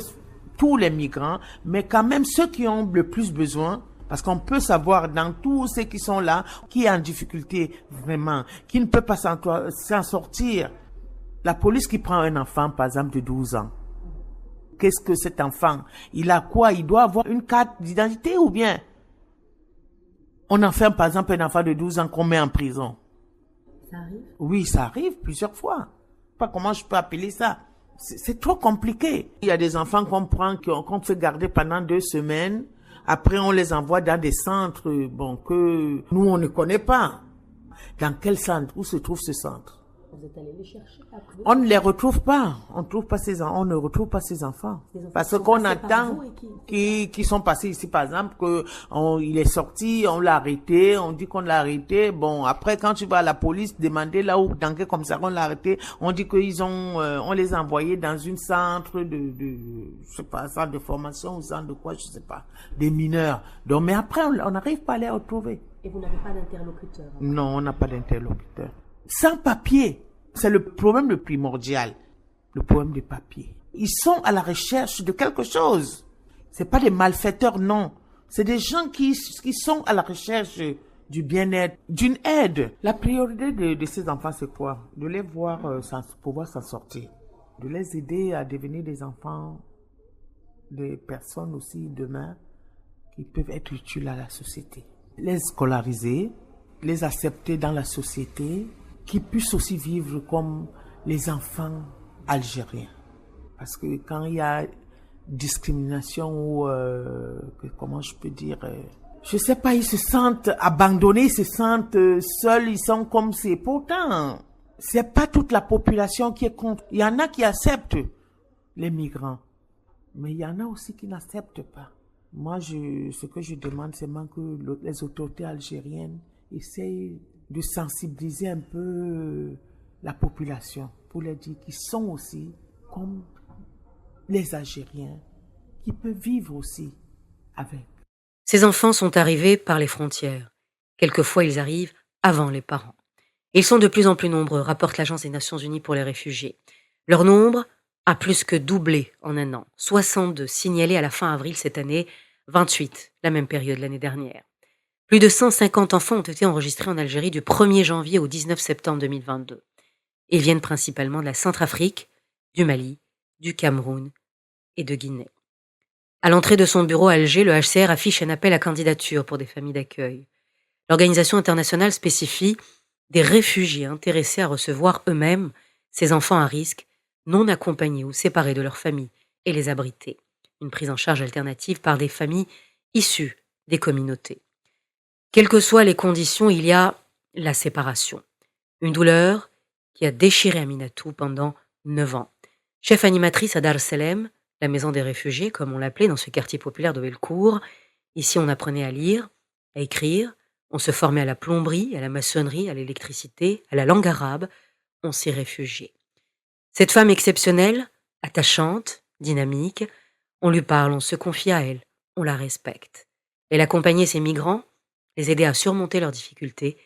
tous les migrants, mais quand même ceux qui ont le plus besoin, parce qu'on peut savoir dans tous ceux qui sont là, qui est en difficulté vraiment, qui ne peut pas s'en sortir. La police qui prend un enfant, par exemple, de 12 ans, qu'est-ce que cet enfant, il a quoi? Il doit avoir une carte d'identité ou bien on enferme par exemple un enfant de 12 ans qu'on met en prison? Ça arrive? Oui, ça arrive plusieurs fois. Pas comment je peux appeler ça. C'est trop compliqué. Il y a des enfants qu'on prend, qu'on fait garder pendant 2 semaines. Après, on les envoie dans des centres, que nous, on ne connaît pas. Dans quel centre? Où se trouve ce centre? Vous êtes allé les chercher après? On ne les retrouve pas. On ne retrouve pas ces enfants. Parce qu'on attend qui sont passés ici, par exemple, il est sorti, on l'a arrêté, on dit qu'on l'a arrêté. Bon, après, quand tu vas à la police demander là où, dans quel commissariat on l'a arrêté, on dit on les a envoyés dans une centre je sais pas, centre de formation ou centre de quoi, je sais pas, des mineurs. Donc, mais après, on n'arrive pas à les retrouver. Et vous n'avez pas d'interlocuteur? Non, on n'a pas d'interlocuteur. Sans papier, c'est le problème le primordial, le problème des papiers. Ils sont à la recherche de quelque chose. C'est pas des malfaiteurs, non. C'est des gens qui sont à la recherche du bien-être, d'une aide. La priorité de ces enfants, c'est quoi? De les voir pouvoir s'en sortir. De les aider à devenir des enfants, des personnes aussi demain qui peuvent être utiles à la société. Les scolariser, les accepter dans la société, qui puissent aussi vivre comme les enfants algériens. Parce que quand il y a discrimination ou, comment je peux dire, je sais pas, ils se sentent abandonnés, ils se sentent seuls, ils sont comme c'est. Pourtant, c'est pas toute la population qui est contre. Il y en a qui acceptent les migrants, mais il y en a aussi qui n'acceptent pas. Moi, ce que je demande, c'est que les autorités algériennes essayent de sensibiliser un peu la population pour leur dire qu'ils sont aussi comme les Algériens, qui peuvent vivre aussi avec. Ces enfants sont arrivés par les frontières. Quelquefois, ils arrivent avant les parents. Ils sont de plus en plus nombreux, rapporte l'Agence des Nations Unies pour les réfugiés. Leur nombre a plus que doublé en un an. 62 signalés à la fin avril cette année, 28 la même période l'année dernière. Plus de 150 enfants ont été enregistrés en Algérie du 1er janvier au 19 septembre 2022. Ils viennent principalement de la Centrafrique, du Mali, du Cameroun et de Guinée. À l'entrée de son bureau à Alger, le HCR affiche un appel à candidature pour des familles d'accueil. L'organisation internationale spécifie des réfugiés intéressés à recevoir eux-mêmes ces enfants à risque non accompagnés ou séparés de leur famille et les abriter. Une prise en charge alternative par des familles issues des communautés. Quelles que soient les conditions, il y a la séparation. Une douleur qui a déchiré Aminatou pendant 9 ans. Chef animatrice à Dar Salem, la maison des réfugiés, comme on l'appelait dans ce quartier populaire de Belcourt, ici on apprenait à lire, à écrire, on se formait à la plomberie, à la maçonnerie, à l'électricité, à la langue arabe, on s'y réfugiait. Cette femme exceptionnelle, attachante, dynamique, on lui parle, on se confie à elle, on la respecte. Elle accompagnait ces migrants, les aidait à surmonter leurs difficultés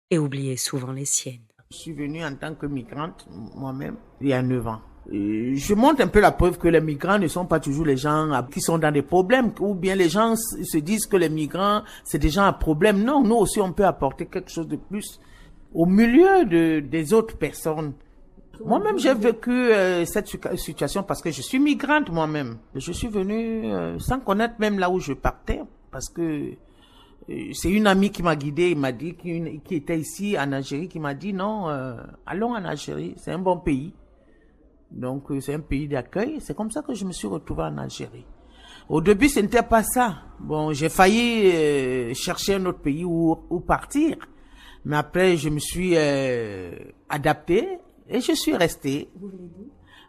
et oubliait souvent les siennes. Je suis venue en tant que migrante, moi-même, il y a 9 ans. Et je montre un peu la preuve que les migrants ne sont pas toujours les gens qui sont dans des problèmes, ou bien les gens se disent que les migrants, c'est des gens à problème. Non, nous aussi, on peut apporter quelque chose de plus au milieu des autres personnes. Moi-même, j'ai vécu cette situation parce que je suis migrante moi-même. Je suis venue sans connaître même là où je partais, parce que c'est une amie qui m'a guidée, il m'a dit, qui était ici en Algérie, qui m'a dit non, allons en Algérie, c'est un bon pays. Donc c'est un pays d'accueil. C'est comme ça que je me suis retrouvée en Algérie. Au début, ce n'était pas ça. Bon, j'ai failli chercher un autre pays où partir. Mais après, je me suis adaptée et je suis restée.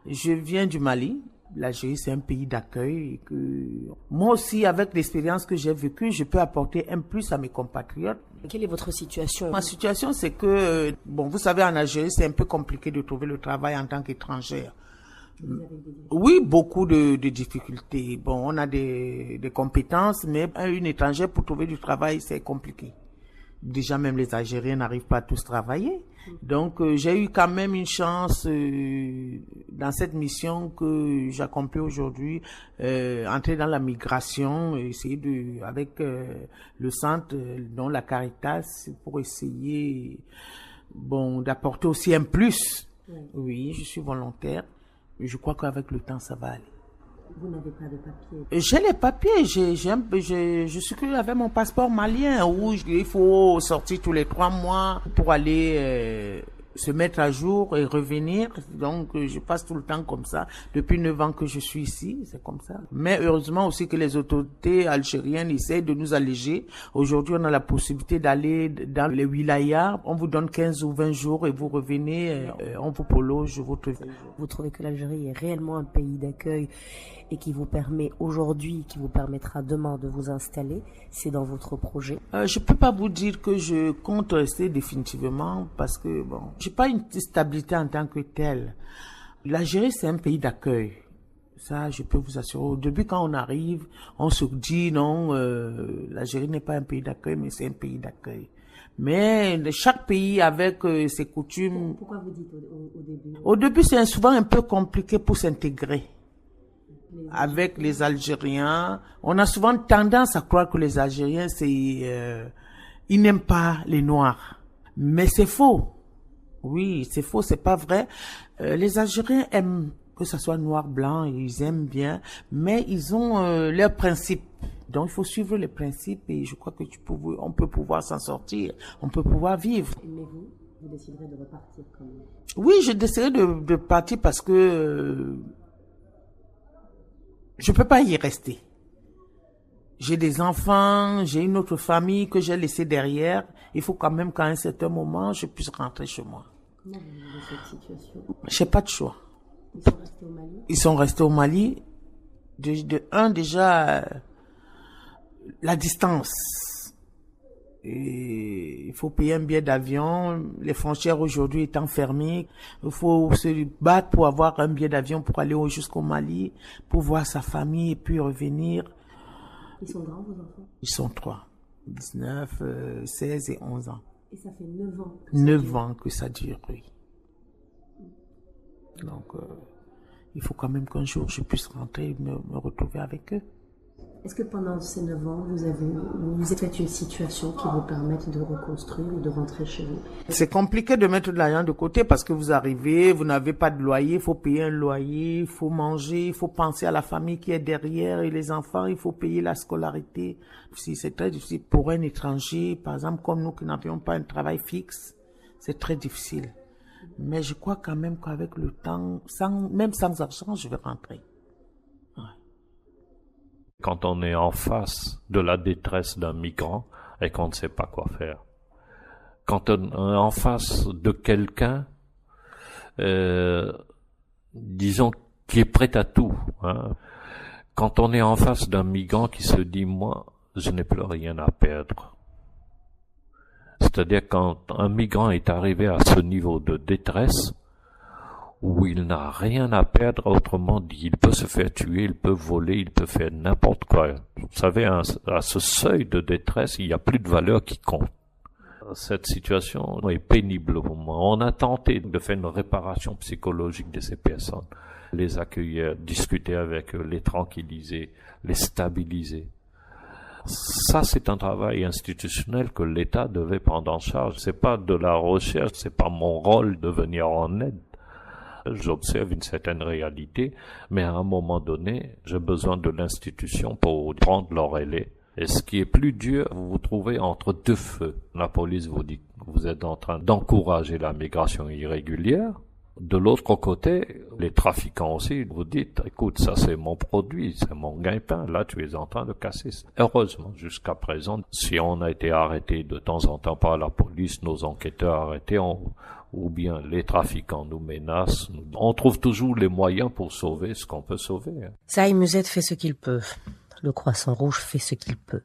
Je viens du Mali. L'Algérie, c'est un pays d'accueil. Moi aussi, avec l'expérience que j'ai vécue, je peux apporter un plus à mes compatriotes. Quelle est votre situation? Ma situation, c'est que, bon, vous savez, en Algérie, c'est un peu compliqué de trouver le travail en tant qu'étrangère. Oui, beaucoup de difficultés. Bon, on a des compétences, mais une étrangère, pour trouver du travail, c'est compliqué. Déjà, même les Algériens n'arrivent pas à tous travailler. Donc, j'ai eu quand même une chance dans cette mission que j'accomplis aujourd'hui, entrer dans la migration, essayer avec le centre, dont la Caritas, pour essayer, bon, d'apporter aussi un plus. Oui, je suis volontaire. Je crois qu'avec le temps, ça va aller. Vous n'avez pas de papiers? J'ai les papiers. Je suis avec mon passeport malien où il faut sortir tous les 3 mois pour aller se mettre à jour et revenir. Donc, je passe tout le temps comme ça. Depuis 9 ans que je suis ici, c'est comme ça. Mais heureusement aussi que les autorités algériennes essaient de nous alléger. Aujourd'hui, on a la possibilité d'aller dans les wilayas. On vous donne 15 ou 20 jours et vous revenez, on vous prolonge votre vie. Vous trouvez que l'Algérie est réellement un pays d'accueil et qui vous permet aujourd'hui, qui vous permettra demain de vous installer? C'est dans votre projet? Je peux pas vous dire que je compte rester définitivement parce que, bon, j'ai pas une stabilité en tant que telle. L'Algérie, c'est un pays d'accueil. Ça, je peux vous assurer. Au début, quand on arrive, on se dit non, l'Algérie n'est pas un pays d'accueil, mais c'est un pays d'accueil. Mais chaque pays avec ses coutumes. Pourquoi vous dites au début? Au début, c'est souvent un peu compliqué pour s'intégrer. Avec les Algériens, on a souvent tendance à croire que les Algériens, ils n'aiment pas les Noirs. Mais c'est faux. Oui, c'est faux, c'est pas vrai. Les Algériens aiment que ça soit noir, blanc, ils aiment bien, mais ils ont leurs principes. Donc il faut suivre les principes et je crois que on peut pouvoir s'en sortir, on peut pouvoir vivre. Mais vous déciderez de repartir quand même? Oui, je déciderai de partir parce que je peux pas y rester. J'ai des enfants, j'ai une autre famille que j'ai laissée derrière. Il faut quand même qu'à un certain moment, je puisse rentrer chez moi. Comment vous vivez cette situation? J'ai pas de choix. Ils sont restés au Mali? Ils sont restés au Mali. Déjà, la distance. Et il faut payer un billet d'avion. Les frontières aujourd'hui étant fermées, il faut se battre pour avoir un billet d'avion pour aller jusqu'au Mali, pour voir sa famille et puis revenir. Ils sont grands, vos enfants? Ils sont 3. 19, 16 et 11 ans. Et ça fait 9 ans? 9 ans que ça dure, oui. Donc, il faut quand même qu'un jour je puisse rentrer et me retrouver avec eux. Est-ce que pendant ces 9 ans, vous êtes fait une situation qui vous permette de reconstruire ou de rentrer chez vous? C'est compliqué de mettre de l'argent de côté parce que vous arrivez, vous n'avez pas de loyer, il faut payer un loyer, il faut manger, il faut penser à la famille qui est derrière et les enfants, il faut payer la scolarité. Si c'est très difficile pour un étranger, par exemple comme nous qui n'avions pas un travail fixe, c'est très difficile. Mais je crois quand même qu'avec le temps, même sans argent, je vais rentrer. Ouais. Quand on est en face de la détresse d'un migrant et qu'on ne sait pas quoi faire, quand on est en face de quelqu'un, disons, qui est prêt à tout, hein. Quand on est en face d'un migrant qui se dit, moi, je n'ai plus rien à perdre. C'est-à-dire quand un migrant est arrivé à ce niveau de détresse, où il n'a rien à perdre, autrement dit, il peut se faire tuer, il peut voler, il peut faire n'importe quoi. Vous savez, à ce seuil de détresse, il n'y a plus de valeur qui compte. Cette situation est pénible pour moi. On a tenté de faire une réparation psychologique de ces personnes, les accueillir, discuter avec eux, les tranquilliser, les stabiliser. Ça, c'est un travail institutionnel que l'État devait prendre en charge. C'est pas de la recherche, c'est pas mon rôle de venir en aide. J'observe une certaine réalité, mais à un moment donné, j'ai besoin de l'institution pour prendre le relais. Et ce qui est plus dur, vous vous trouvez entre deux feux. La police vous dit que vous êtes en train d'encourager la migration irrégulière. De l'autre côté, les trafiquants aussi vous dites, écoute, ça c'est mon produit, c'est mon gagne-pain, là tu es en train de casser ça. Heureusement, jusqu'à présent, si on a été arrêté de temps en temps par la police, nos enquêteurs arrêtés, ou bien les trafiquants nous menacent, on trouve toujours les moyens pour sauver ce qu'on peut sauver. Saïd Musette fait ce qu'il peut. Le Croissant Rouge fait ce qu'il peut.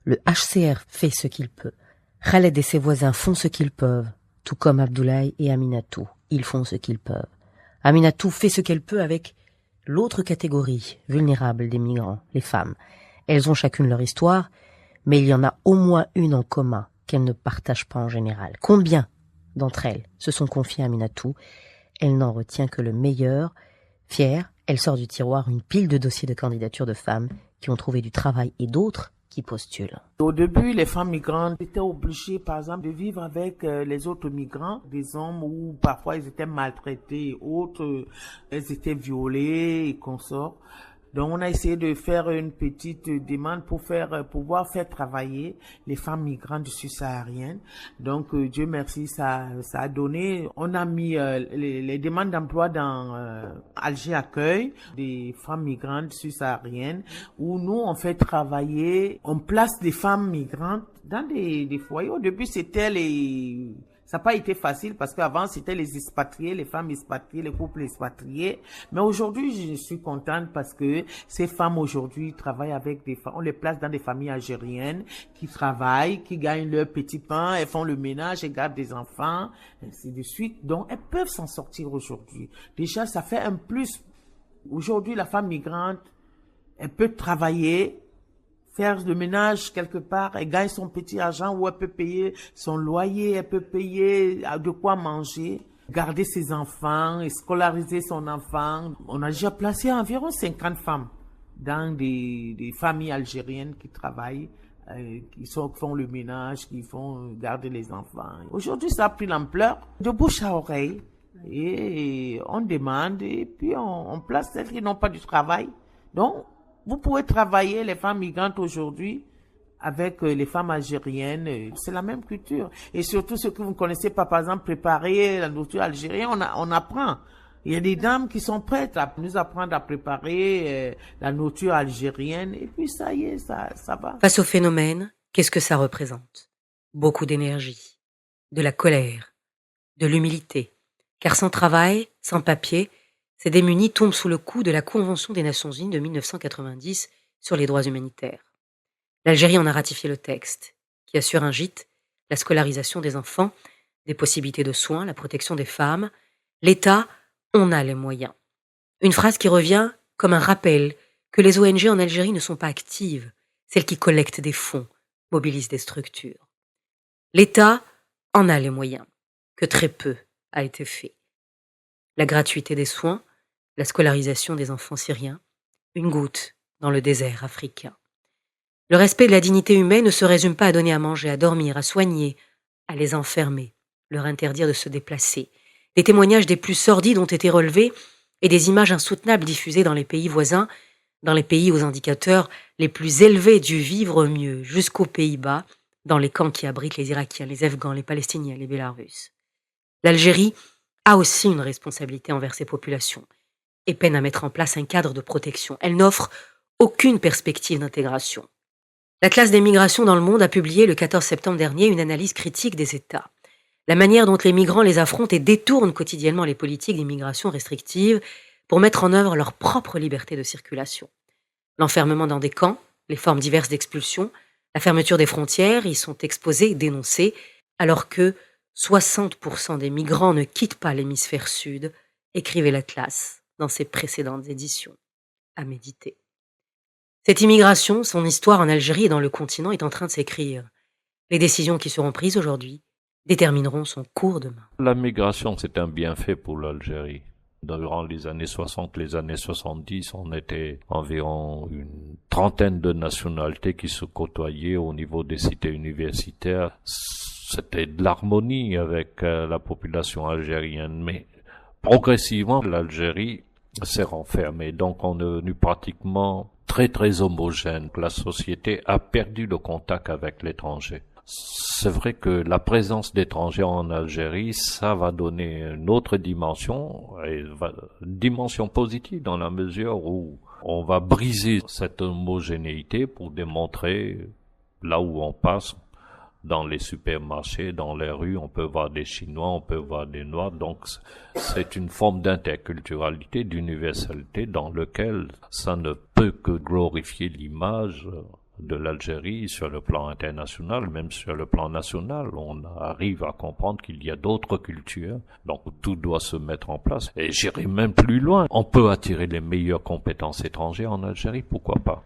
Le HCR fait ce qu'il peut. Khaled et ses voisins font ce qu'ils peuvent, tout comme Abdoulaye et Aminatou. Ils font ce qu'ils peuvent. Aminatou fait ce qu'elle peut avec l'autre catégorie vulnérable des migrants, les femmes. Elles ont chacune leur histoire, mais il y en a au moins une en commun qu'elles ne partagent pas en général. Combien d'entre elles se sont confiées à Aminatou? Elle n'en retient que le meilleur. Fière, elle sort du tiroir une pile de dossiers de candidature de femmes qui ont trouvé du travail et d'autres qui postulent. Au début, les femmes migrantes étaient obligées, par exemple, de vivre avec les autres migrants, des hommes où parfois ils étaient maltraités et autres, elles étaient violées et consorts. Donc, on a essayé de faire une petite demande pour pouvoir faire travailler les femmes migrantes du sud-saharienne. Donc, Dieu merci, ça a donné. On a mis les demandes d'emploi dans Alger Accueil des femmes migrantes sud-sahariennes où nous, on fait travailler, on place des femmes migrantes dans des foyers. Au début, c'était ça n'a pas été facile parce qu'avant, c'était les expatriés, les femmes expatriées, les couples expatriés. Mais aujourd'hui, je suis contente parce que ces femmes aujourd'hui travaillent avec des femmes. On les place dans des familles algériennes qui travaillent, qui gagnent leur petit pain, elles font le ménage, elles gardent des enfants, ainsi de suite. Donc, elles peuvent s'en sortir aujourd'hui. Déjà, ça fait un plus. Aujourd'hui, la femme migrante, elle peut travailler, faire le ménage quelque part, elle gagne son petit argent où elle peut payer son loyer, elle peut payer de quoi manger, garder ses enfants, et scolariser son enfant. On a déjà placé environ 50 femmes dans des familles algériennes qui travaillent, qui font le ménage, qui font garder les enfants. Aujourd'hui, ça a pris l'ampleur de bouche à oreille et on demande et puis on place celles qui n'ont pas du travail. Donc, vous pouvez travailler, les femmes migrantes aujourd'hui, avec les femmes algériennes. C'est la même culture. Et surtout, ce que vous ne connaissez pas, par exemple, préparer la nourriture algérienne, on apprend. Il y a des dames qui sont prêtes à nous apprendre à préparer la nourriture algérienne. Et puis, ça y est, ça va. Face au phénomène, qu'est-ce que ça représente? Beaucoup d'énergie, de la colère, de l'humilité. Car sans travail, sans papier, ces démunis tombent sous le coup de la Convention des Nations Unies de 1990 sur les droits humanitaires. L'Algérie en a ratifié le texte, qui assure un gîte, la scolarisation des enfants, des possibilités de soins, la protection des femmes. L'État, on a les moyens. Une phrase qui revient comme un rappel que les ONG en Algérie ne sont pas actives, celles qui collectent des fonds, mobilisent des structures. L'État en a les moyens, que très peu a été fait. La gratuité des soins, la scolarisation des enfants syriens, une goutte dans le désert africain. Le respect de la dignité humaine ne se résume pas à donner à manger, à dormir, à soigner, à les enfermer, leur interdire de se déplacer. Des témoignages des plus sordides ont été relevés et des images insoutenables diffusées dans les pays voisins, dans les pays aux indicateurs les plus élevés du vivre mieux, jusqu'aux Pays-Bas, dans les camps qui abritent les Irakiens, les Afghans, les Palestiniens, les Bélarusses. L'Algérie a aussi une responsabilité envers ces populations et peine à mettre en place un cadre de protection. Elle n'offre aucune perspective d'intégration. L'Atlas des migrations dans le monde a publié le 14 septembre dernier une analyse critique des États. La manière dont les migrants les affrontent et détournent quotidiennement les politiques d'immigration restrictive pour mettre en œuvre leur propre liberté de circulation. L'enfermement dans des camps, les formes diverses d'expulsion, la fermeture des frontières y sont exposés et dénoncés, alors que 60% des migrants ne quittent pas l'hémisphère sud, écrivait l'Atlas dans ses précédentes éditions. À méditer. Cette immigration, son histoire en Algérie et dans le continent est en train de s'écrire. Les décisions qui seront prises aujourd'hui détermineront son cours demain. La migration, c'est un bienfait pour l'Algérie. Durant les années 60, les années 70, on était environ une trentaine de nationalités qui se côtoyaient au niveau des cités universitaires. C'était de l'harmonie avec la population algérienne, mais progressivement, l'Algérie s'est renfermée. Donc, on est devenu pratiquement très homogène. La société a perdu le contact avec l'étranger. C'est vrai que la présence d'étrangers en Algérie, ça va donner une autre dimension, une dimension positive dans la mesure où on va briser cette homogénéité pour démontrer là où on passe, dans les supermarchés, dans les rues, on peut voir des Chinois, on peut voir des Noirs, donc c'est une forme d'interculturalité, d'universalité dans lequel ça ne peut que glorifier l'image de l'Algérie sur le plan international, même sur le plan national. On arrive à comprendre qu'il y a d'autres cultures, donc tout doit se mettre en place. Et j'irai même plus loin. On peut attirer les meilleures compétences étrangères en Algérie, pourquoi pas?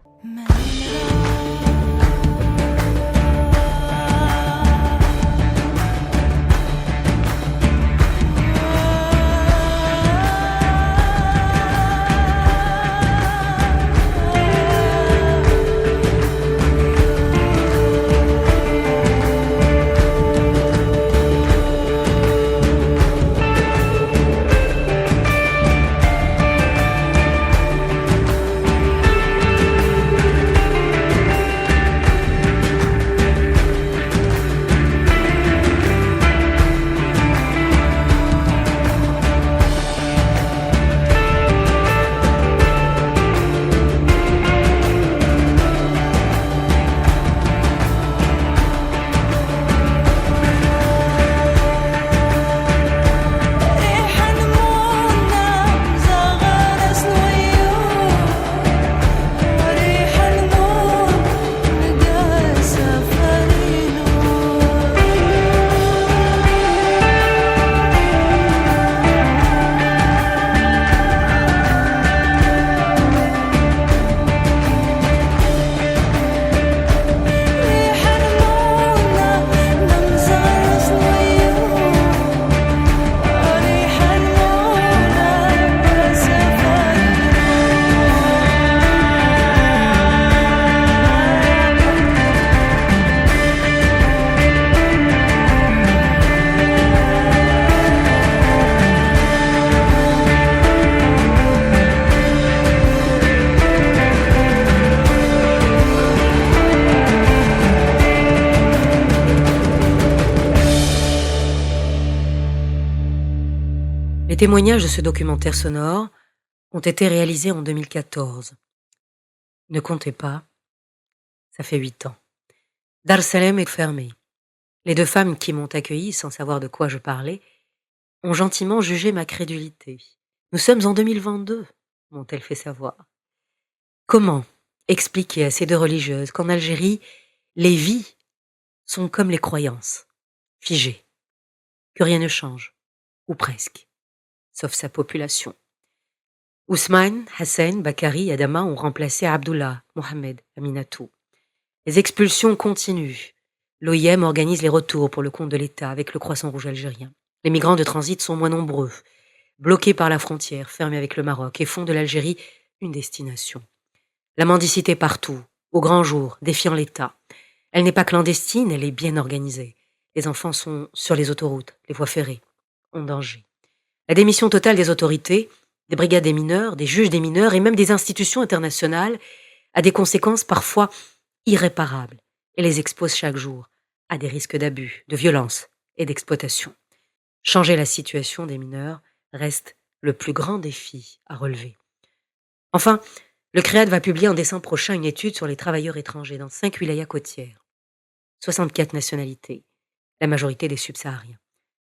Les témoignages de ce documentaire sonore ont été réalisés en 2014. Ne comptez pas, ça fait 8 ans. Dar Salem est fermé. Les 2 femmes qui m'ont accueilli, sans savoir de quoi je parlais, ont gentiment jugé ma crédulité. Nous sommes en 2022, m'ont-elles fait savoir. Comment expliquer à ces 2 religieuses qu'en Algérie, les vies sont comme les croyances, figées, que rien ne change, ou presque, sauf sa population. Ousmane, Hassan, Bakari et Adama ont remplacé Abdullah, Mohamed, Aminatou. Les expulsions continuent. L'OIM organise les retours pour le compte de l'État avec le Croissant Rouge algérien. Les migrants de transit sont moins nombreux, bloqués par la frontière, fermée avec le Maroc, et font de l'Algérie une destination. La mendicité partout, au grand jour, défiant l'État. Elle n'est pas clandestine, elle est bien organisée. Les enfants sont sur les autoroutes, les voies ferrées, en danger. La démission totale des autorités, des brigades des mineurs, des juges des mineurs et même des institutions internationales a des conséquences parfois irréparables et les expose chaque jour à des risques d'abus, de violence et d'exploitation. Changer la situation des mineurs reste le plus grand défi à relever. Enfin, le CREAD va publier en décembre prochain une étude sur les travailleurs étrangers dans 5 wilayas côtières. 64 nationalités, la majorité des subsahariens.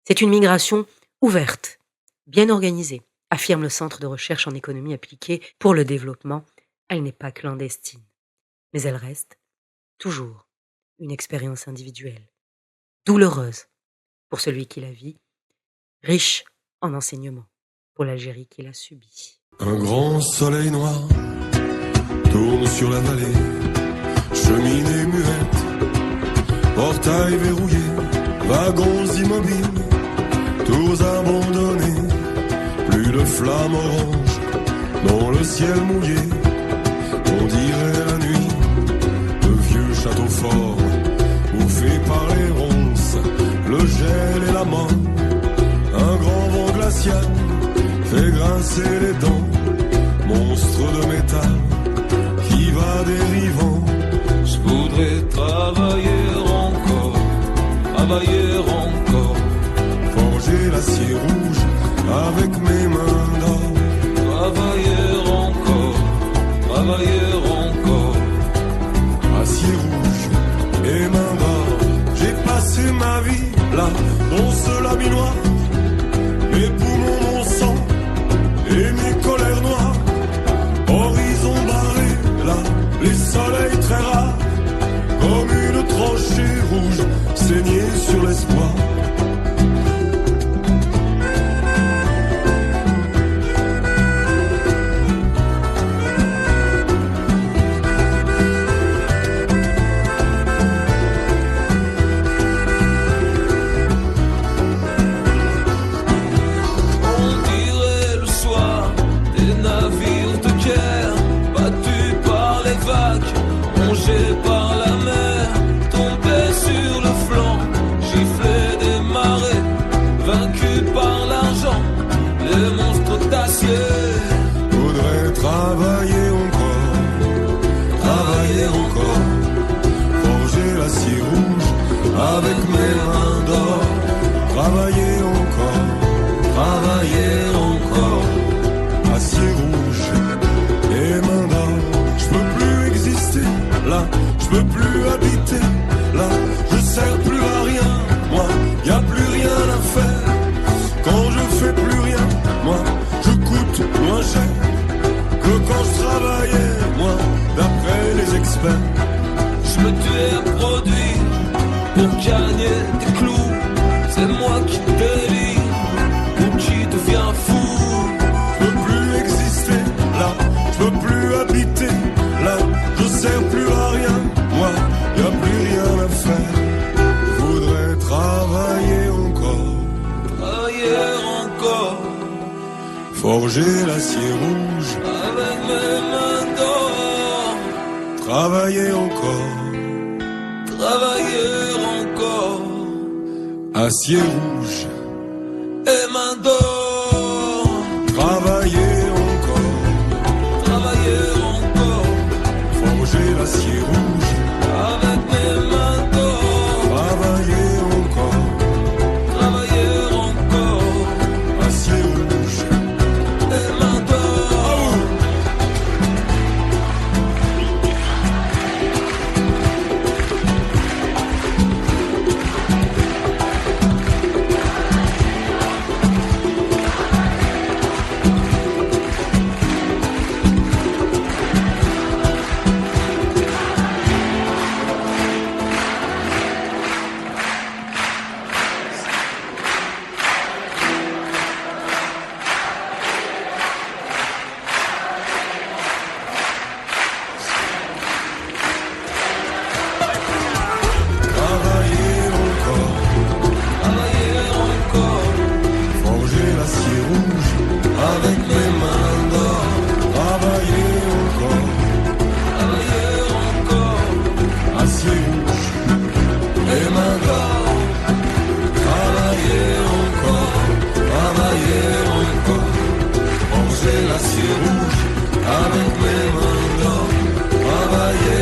C'est une migration ouverte, bien organisée, affirme le Centre de recherche en économie appliquée pour le développement. Elle n'est pas clandestine, mais elle reste toujours une expérience individuelle, douloureuse pour celui qui la vit, riche en enseignements pour l'Algérie qui l'a subie. Un grand soleil noir tourne sur la vallée, cheminée muette, portail verrouillé, wagons immobiles, tours abandonnées, plus de flammes oranges dans le ciel mouillé. On dirait la nuit, de vieux châteaux forts, bouffés par les ronces, le gel et la mort. Un grand vent glacial fait grincer les dents, monstre de métal qui va dérivant. Je voudrais travailler encore, forger l'acier rouge avec mes mains d'or. travailler encore, acier rouge et mains d'or. J'ai passé ma vie là, dans ce habit noir, mes poumons, mon sang et mes colères noires. Horizon barré là, les soleils très rares, comme une tranchée rouge saignée sur l'espoir. par la mer, tombé sur le flanc, giflé des marées, vaincu par l'argent, les monstres d'acier. Faudrait travailler encore, forger l'acier rouge avec mes mains d'or. Travailler encore, acier rouge et mains d'or. Je peux plus exister là, je peux plus habiter là, je sers plus à rien, moi, y a plus rien à faire. Quand je fais plus rien, moi, je coûte moins cher que quand je travaillais, moi, d'après les experts. Je me tuais à produire pour gagner des clous, c'est moi qui délire ou qui deviens fou. Je peux plus exister là, je peux plus habiter là, je sers plus à rien, moi, y a plus rien à faire. Je voudrais travailler encore, forger l'acier rouge avec mes mains d'or. Travailler encore, acier rouge et mains d'or. Travailler encore, forger l'acier rouge avec mes mains d'or. Travailler encore, acier rouge et mains d'or. L'acier rouge avec mes mains d'or, travailler